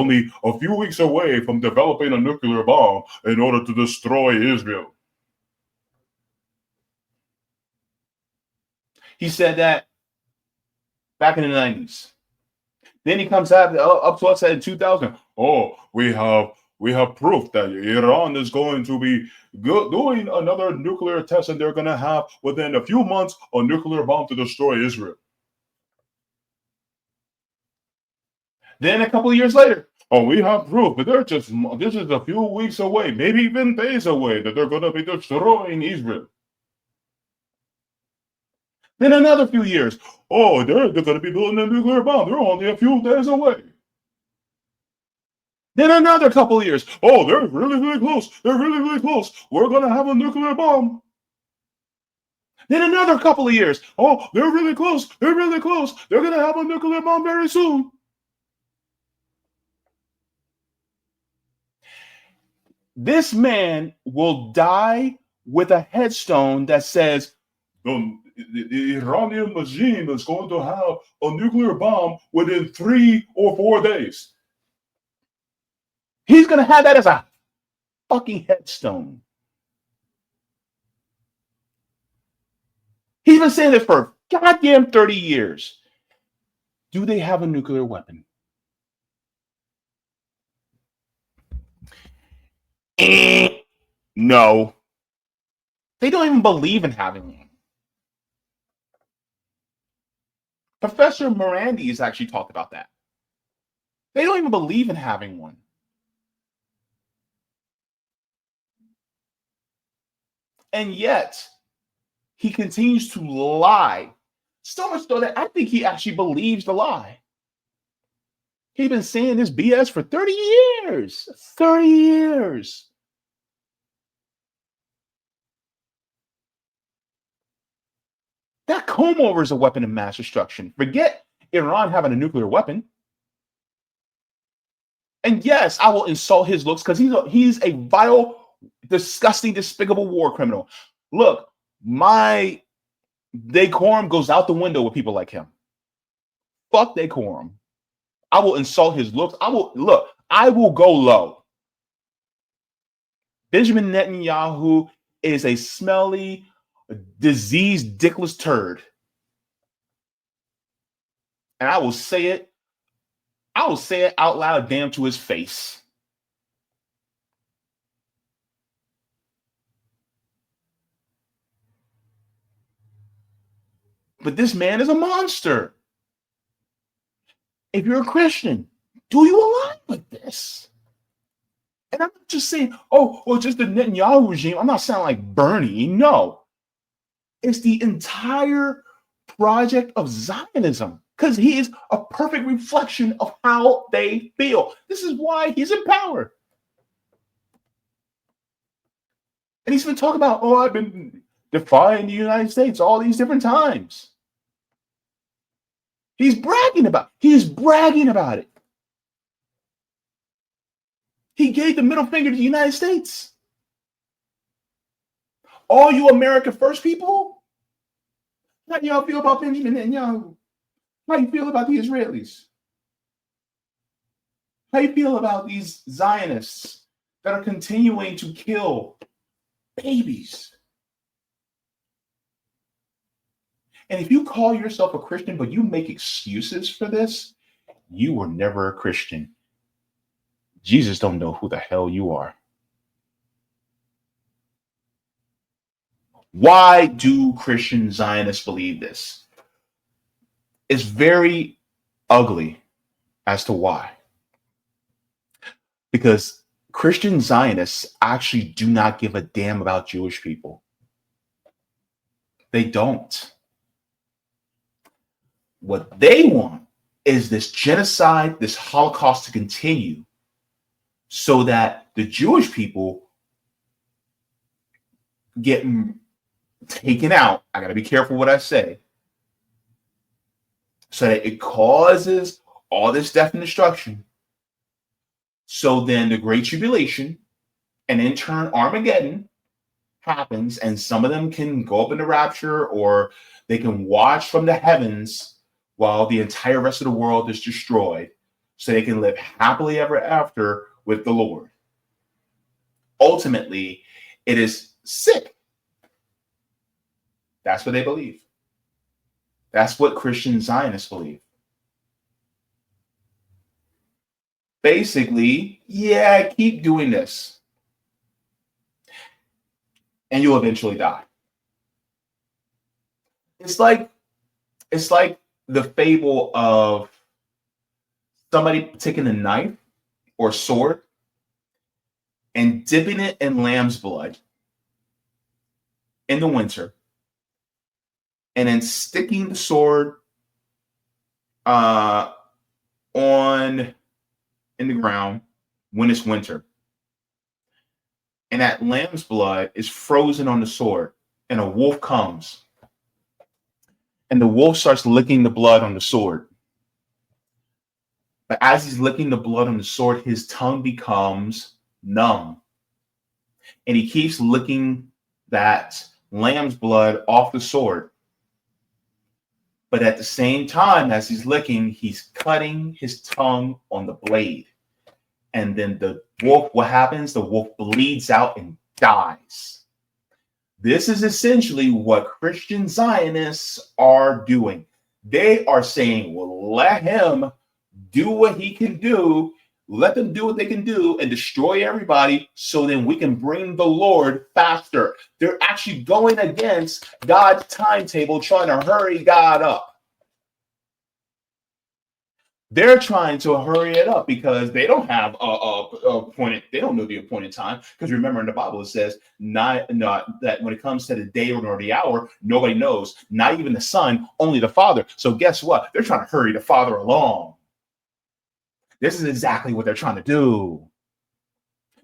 only a few weeks away from developing a nuclear bomb in order to destroy Israel. He said that back in the 90s. Then he comes up to us in 2000. Oh, we have proof that Iran is going to be doing another nuclear test, and they're going to have, within a few months, a nuclear bomb to destroy Israel. Then a couple of years later, oh, we have proof, but this is a few weeks away, maybe even days away, that they're going to be destroying Israel. Then another few years, oh, they're going to be building a nuclear bomb. They're only a few days away. Then another couple of years, oh, they're really, really close. They're really, really close. We're going to have a nuclear bomb. Then another couple of years, oh, they're really close. They're really close. They're going to have a nuclear bomb very soon. This man will die with a headstone that says, the Iranian regime is going to have a nuclear bomb within 3 or 4 days. He's going to have that as a fucking headstone. He's been saying this for goddamn 30 years. Do they have a nuclear weapon? No. They don't even believe in having one. Professor Morandi has actually talked about that. They don't even believe in having one. And yet, he continues to lie. So much so that I think he actually believes the lie. He's been saying this BS for 30 years. 30 years. That comb over is a weapon of mass destruction. Forget Iran having a nuclear weapon. And yes, I will insult his looks because he's a vile, disgusting, despicable war criminal. Look, my decorum goes out the window with people like him. Fuck decorum. I will insult his looks. I will go low. Benjamin Netanyahu is a smelly, diseased, dickless turd. And I will say it out loud, damn to his face. But this man is a monster. If you're a Christian, do you align with this? And I'm not just saying, just the Netanyahu regime. I'm not sounding like Bernie. No. It's the entire project of Zionism, because he is a perfect reflection of how they feel. This is why he's in power. And he's been talking about, I've been defying the United States all these different times. He's bragging about it. He gave the middle finger to the United States. All you America First people, how do y'all feel about Benjamin Netanyahu? How do you feel about the Israelis? How do you feel about these Zionists that are continuing to kill babies? And if you call yourself a Christian, but you make excuses for this, you were never a Christian. Jesus don't know who the hell you are. Why do Christian Zionists believe this? It's very ugly as to why. Because Christian Zionists actually do not give a damn about Jewish people. They don't. What they want is this genocide, this Holocaust to continue so that the Jewish people get taken out. I got to be careful what I say. So that it causes all this death and destruction. So then the Great Tribulation and in turn Armageddon happens, and some of them can go up in the rapture, or they can watch from the heavens while the entire rest of the world is destroyed, so they can live happily ever after with the Lord. Ultimately, it is sick. That's what they believe. That's what Christian Zionists believe. Basically, keep doing this, and you'll eventually die. It's like the fable of somebody taking a knife or sword and dipping it in lamb's blood in the winter and then sticking the sword in the ground when it's winter. And that lamb's blood is frozen on the sword, and a wolf comes, and the wolf starts licking the blood on the sword. But as he's licking the blood on the sword, his tongue becomes numb, and he keeps licking that lamb's blood off the sword. But at the same time, as he's licking, he's cutting his tongue on the blade. And then the wolf, what happens? The wolf bleeds out and dies. This is essentially what Christian Zionists are doing. They are saying, well, let him do what he can do. Let them do what they can do and destroy everybody so then we can bring the Lord faster. They're actually going against God's timetable, trying to hurry God up. They're trying to hurry it up because they don't have they don't know the appointed time. Because remember in the Bible it says not that when it comes to the day or the hour, nobody knows, not even the Son, only the Father. So guess what? They're trying to hurry the Father along. This is exactly what they're trying to do.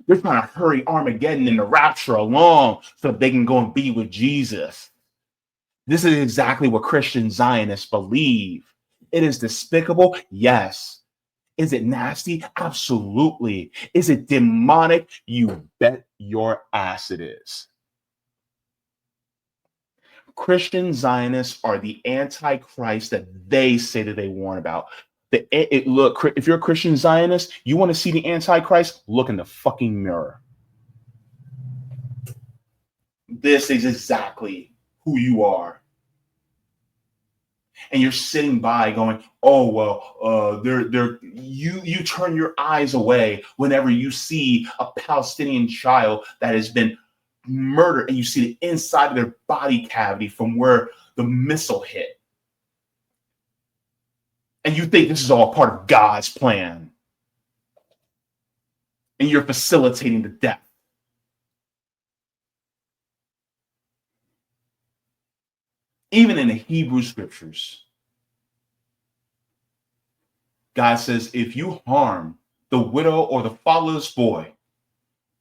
They're trying to hurry Armageddon and the rapture along so that they can go and be with Jesus. This is exactly what Christian Zionists believe. It is despicable. Yes. Is it nasty? Absolutely. Is it demonic? You bet your ass it is. Christian Zionists are the Antichrist that they say that they warn about. Look, if you're a Christian Zionist, you want to see the Antichrist, look in the fucking mirror. This is exactly who you are. And you're sitting by going, oh, well, you turn your eyes away whenever you see a Palestinian child that has been murdered and you see the inside of their body cavity from where the missile hit. And you think this is all part of God's plan. And you're facilitating the death. Even in the Hebrew scriptures, God says, if you harm the widow or the fatherless boy,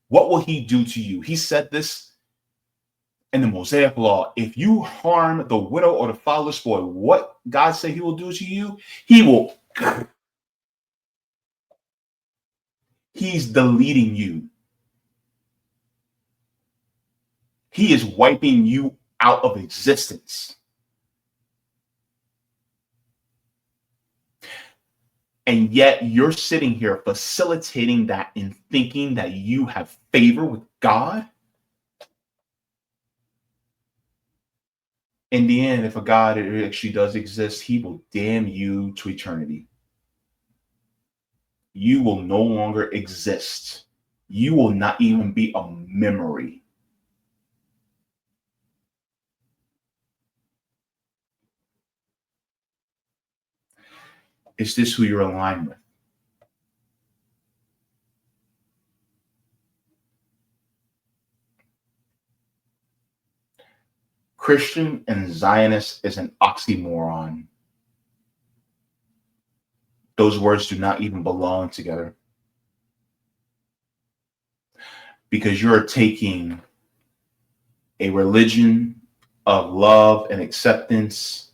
what will he do to you? He said this in the Mosaic law. If you harm the widow or the fatherless boy, what God said he will do to you? He's deleting you. He is wiping you out of existence. And yet you're sitting here facilitating that and thinking that you have favor with God. In the end, if a God actually does exist, he will damn you to eternity. You will no longer exist. You will not even be a memory. Is this who you're aligned with? Christian and Zionist is an oxymoron. Those words do not even belong together. Because you're taking a religion of love and acceptance,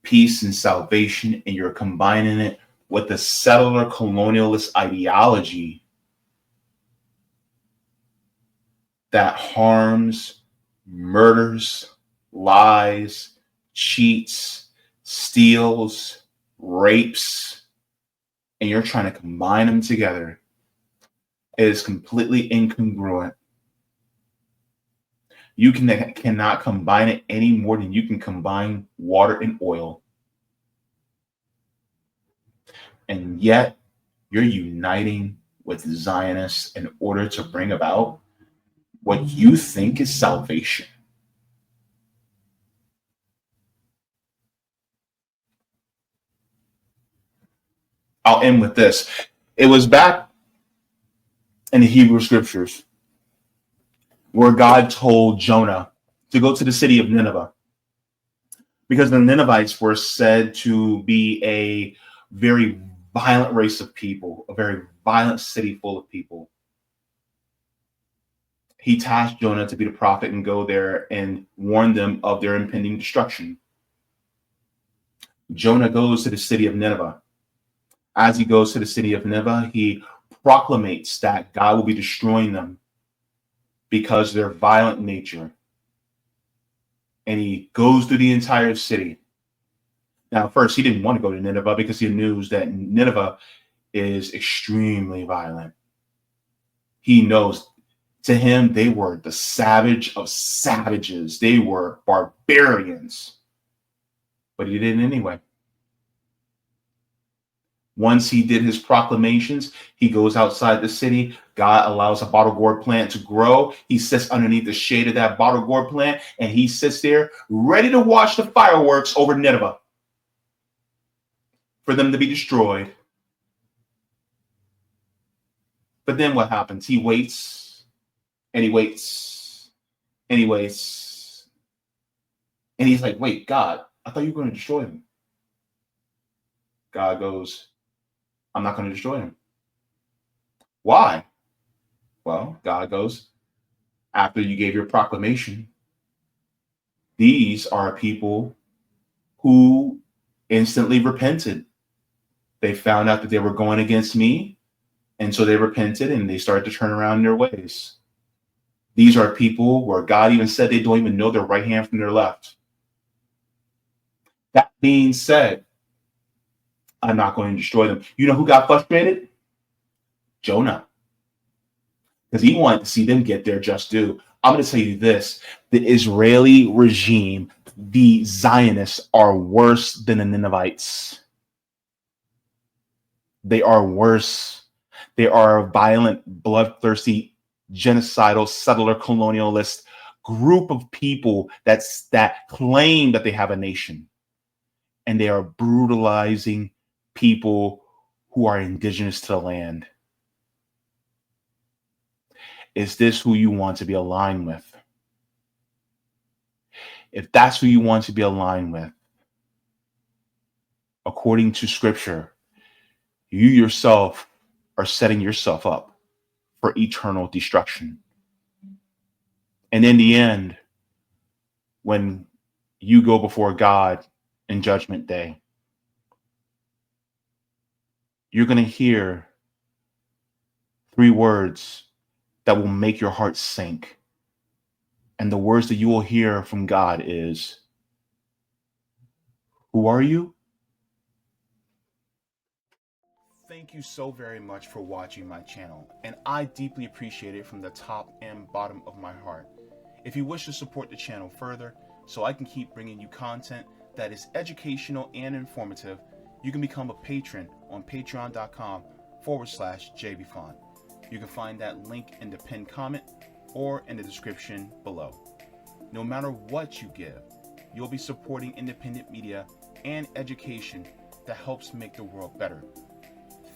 peace and salvation, and you're combining it with the settler colonialist ideology that harms, murders, lies, cheats, steals, rapes, and you're trying to combine them together. It is completely incongruent. You cannot combine it any more than you can combine water and oil. And yet, you're uniting with Zionists in order to bring about what you think is salvation. I'll end with this. It was back in the Hebrew scriptures where God told Jonah to go to the city of Nineveh because the Ninevites were said to be a very violent race of people, a very violent city full of people. He tasked Jonah to be the prophet and go there and warn them of their impending destruction. Jonah goes to the city of Nineveh. As he goes to the city of Nineveh, he proclamates that God will be destroying them because of their violent nature. And he goes through the entire city. Now, first, he didn't want to go to Nineveh because he knew that Nineveh is extremely violent. He knows, to him, they were the savage of savages. They were barbarians. But he did it anyway. Once he did his proclamations, he goes outside the city. God allows a bottle gourd plant to grow. He sits underneath the shade of that bottle gourd plant, and he sits there ready to watch the fireworks over Nineveh for them to be destroyed. But then what happens? He waits, and he waits, and he waits. And he's like, wait, God, I thought you were going to destroy him. God goes, I'm not going to destroy him. Why? Well, God goes, after you gave your proclamation, these are people who instantly repented. They found out that they were going against me, and so they repented and they started to turn around in their ways. These are people where God even said they don't even know their right hand from their left. That being said, I'm not going to destroy them. You know who got frustrated? Jonah. Because he wanted to see them get their just due. I'm going to tell you this. The Israeli regime, the Zionists, are worse than the Ninevites. They are worse. They are a violent, bloodthirsty, genocidal, settler, colonialist group of people that claim that they have a nation. And they are brutalizing people who are indigenous to the land. Is this who you want to be aligned with? If that's who you want to be aligned with, according to scripture, you yourself are setting yourself up for eternal destruction. And in the end, when you go before God in Judgment Day, you're going to hear 3 words that will make your heart sink. And the words that you will hear from God is, who are you? Thank you so very much for watching my channel, and I deeply appreciate it from the top and bottom of my heart. If you wish to support the channel further, so I can keep bringing you content that is educational and informative, you can become a patron on patreon.com/Jaybefaunt. You can find that link in the pinned comment or in the description below. No matter what you give, you'll be supporting independent media and education that helps make the world better.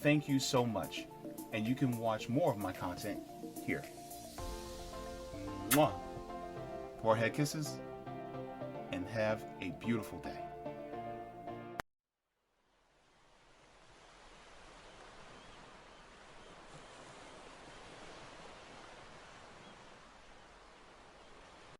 Thank you so much, and you can watch more of my content here. Mwah. Forehead kisses, and have a beautiful day.